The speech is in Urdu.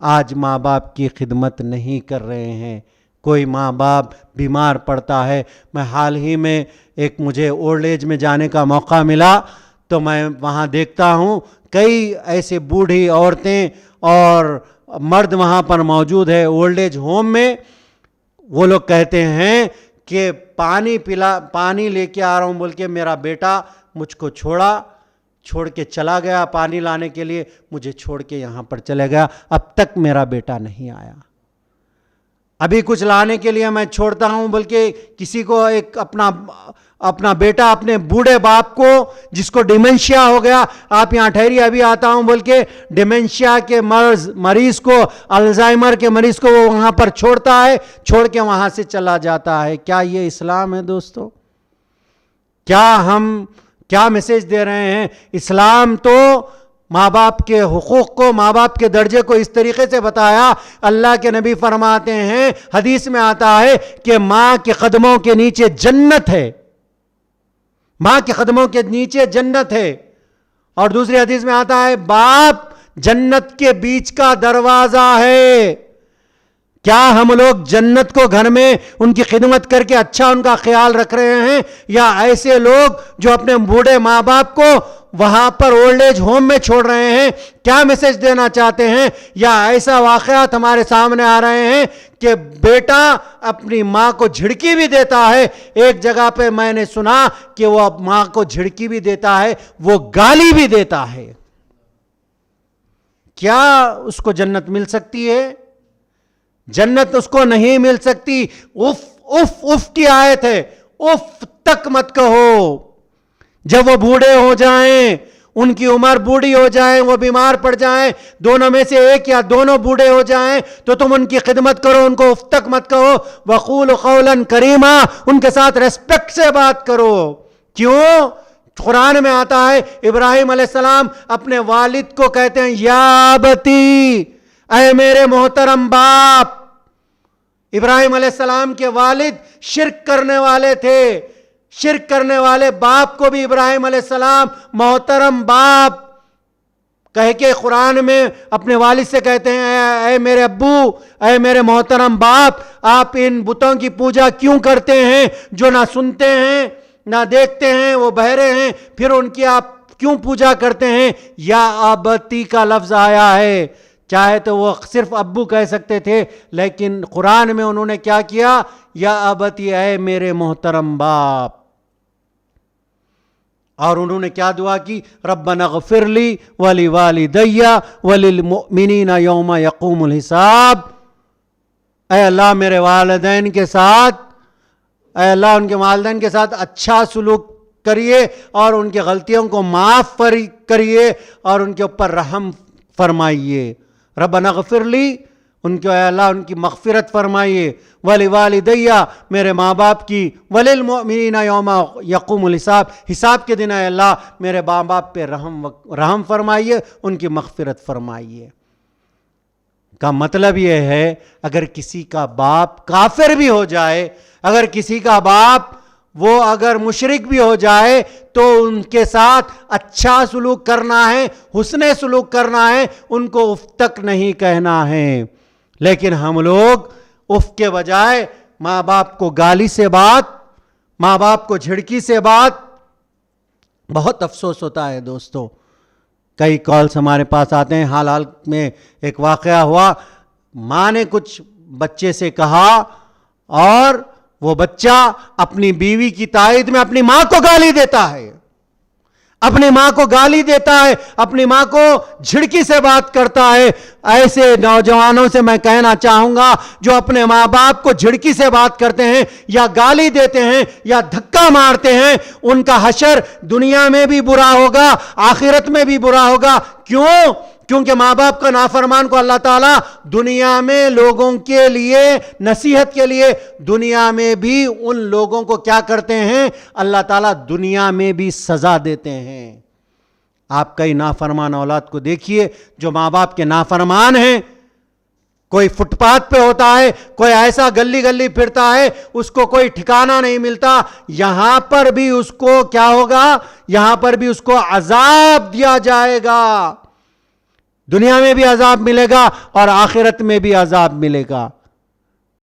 آج ماں باپ کی خدمت نہیں کر رہے ہیں. کوئی ماں باپ بیمار پڑتا ہے. میں حال ہی میں مجھے اولڈ ایج میں جانے کا موقع ملا تو میں وہاں دیکھتا ہوں کئی ایسے بوڑھی عورتیں اور مرد وہاں پر موجود ہے اولڈ ایج ہوم میں. وہ لوگ کہتے ہیں کہ پانی لے کے آ رہا ہوں بول کے میرا بیٹا مجھ کو چھوڑ کے چلا گیا پانی لانے کے لیے, مجھے چھوڑ کے یہاں پر چلے گیا, اب تک میرا بیٹا نہیں آیا. ابھی کچھ لانے کے لیے میں چھوڑتا ہوں بلکہ کسی کو ایک اپنا بیٹا اپنے بوڑھے باپ کو جس کو ڈیمنشیا ہو گیا, آپ یہاں ٹھہری ابھی آتا ہوں بول کے ڈیمنشیا کے مریض کو, الزائمر کے مریض کو وہ وہاں پر چھوڑتا ہے, چھوڑ کے وہاں سے چلا جاتا ہے. کیا یہ اسلام ہے دوستو؟ کیا میسج دے رہے ہیں؟ اسلام تو ماں باپ کے حقوق کو, ماں باپ کے درجے کو اس طریقے سے بتایا. اللہ کے نبی فرماتے ہیں, حدیث میں آتا ہے کہ ماں کے قدموں کے نیچے جنت ہے, ماں کے قدموں کے نیچے جنت ہے. اور دوسری حدیث میں آتا ہے باپ جنت کے بیچ کا دروازہ ہے. کیا ہم لوگ جنت کو گھر میں ان کی خدمت کر کے اچھا ان کا خیال رکھ رہے ہیں, یا ایسے لوگ جو اپنے بوڑھے ماں باپ کو وہاں پر اولڈ ایج ہوم میں چھوڑ رہے ہیں؟ کیا میسج دینا چاہتے ہیں؟ یا ایسا واقعات ہمارے سامنے آ رہے ہیں کہ بیٹا اپنی ماں کو جھڑکی بھی دیتا ہے. ایک جگہ پہ میں نے سنا کہ وہ ماں کو جھڑکی بھی دیتا ہے, وہ گالی بھی دیتا ہے. کیا اس کو جنت مل سکتی ہے؟ جنت اس کو نہیں مل سکتی. اف اف اف کی آیت ہے, اف تک مت کہو. جب وہ بوڑھے ہو جائیں, ان کی عمر بوڑھی ہو جائیں, وہ بیمار پڑ جائیں, دونوں میں سے ایک یا دونوں بوڑھے ہو جائیں, تو تم ان کی خدمت کرو, ان کو اف تک مت کہو. وقول قولا کریما, ان کے ساتھ ریسپیکٹ سے بات کرو. کیوں؟ قرآن میں آتا ہے ابراہیم علیہ السلام اپنے والد کو کہتے ہیں یا ابتی, اے میرے محترم باپ. ابراہیم علیہ السلام کے والد شرک کرنے والے تھے. شرک کرنے والے باپ کو بھی ابراہیم علیہ السلام محترم باپ کہہ کے قرآن میں اپنے والد سے کہتے ہیں اے میرے ابو, اے میرے محترم باپ, آپ ان بتوں کی پوجا کیوں کرتے ہیں جو نہ سنتے ہیں نہ دیکھتے ہیں, وہ بہرے ہیں, پھر ان کی آپ کیوں پوجا کرتے ہیں؟ یا ابتی کا لفظ آیا ہے. چاہے تو وہ صرف ابو کہہ سکتے تھے, لیکن قرآن میں انہوں نے کیا کیا؟ یا ابتی, اے میرے محترم باپ. اور انہوں نے کیا دعا کی؟ ربنا اغفر لی ولوالدی وللمؤمنین یوم یقوم الحساب. اے اللہ میرے والدین کے ساتھ, اے اللہ ان کے والدین کے ساتھ اچھا سلوک کریے اور ان کی غلطیوں کو معاف کریے اور ان کے اوپر رحم فرمائیے. ربنا اغفر لی, ان کو اے اللہ ان کی مغفرت فرمائیے. ولوالدی, میرے ماں باپ کی. وللمؤمنین یوم یقوم الحساب, حساب کے دن اے اللہ میرے ماں باپ پہ رحم فرمائیے, ان کی مغفرت فرمائیے. کا مطلب یہ ہے اگر کسی کا باپ کافر بھی ہو جائے, اگر کسی کا باپ وہ اگر مشرک بھی ہو جائے, تو ان کے ساتھ اچھا سلوک کرنا ہے, حسن سلوک کرنا ہے, ان کو اف تک نہیں کہنا ہے. لیکن ہم لوگ اف کے بجائے ماں باپ کو گالی سے بات, ماں باپ کو جھڑکی سے بات. بہت افسوس ہوتا ہے دوستو. کئی کالز ہمارے پاس آتے ہیں. حال میں ایک واقعہ ہوا, ماں نے کچھ بچے سے کہا اور وہ بچہ اپنی بیوی کی تائید میں اپنی ماں کو گالی دیتا ہے, اپنی ماں کو گالی دیتا ہے, اپنی ماں کو جھڑکی سے بات کرتا ہے. ایسے نوجوانوں سے میں کہنا چاہوں گا جو اپنے ماں باپ کو جھڑکی سے بات کرتے ہیں یا گالی دیتے ہیں یا دھکا مارتے ہیں, ان کا حشر دنیا میں بھی برا ہوگا, آخرت میں بھی برا ہوگا. کیوں؟ کیونکہ ماں باپ کا نافرمان کو اللہ تعالیٰ دنیا میں لوگوں کے لیے نصیحت کے لیے, دنیا میں بھی ان لوگوں کو کیا کرتے ہیں؟ اللہ تعالیٰ دنیا میں بھی سزا دیتے ہیں. آپ کئی نافرمان اولاد کو دیکھیے جو ماں باپ کے نافرمان ہیں. کوئی فٹ پاتھ پہ ہوتا ہے, کوئی ایسا گلی گلی پھرتا ہے, اس کو کوئی ٹھکانہ نہیں ملتا. یہاں پر بھی اس کو کیا ہوگا؟ یہاں پر بھی اس کو عذاب دیا جائے گا. دنیا میں بھی عذاب ملے گا اور آخرت میں بھی عذاب ملے گا.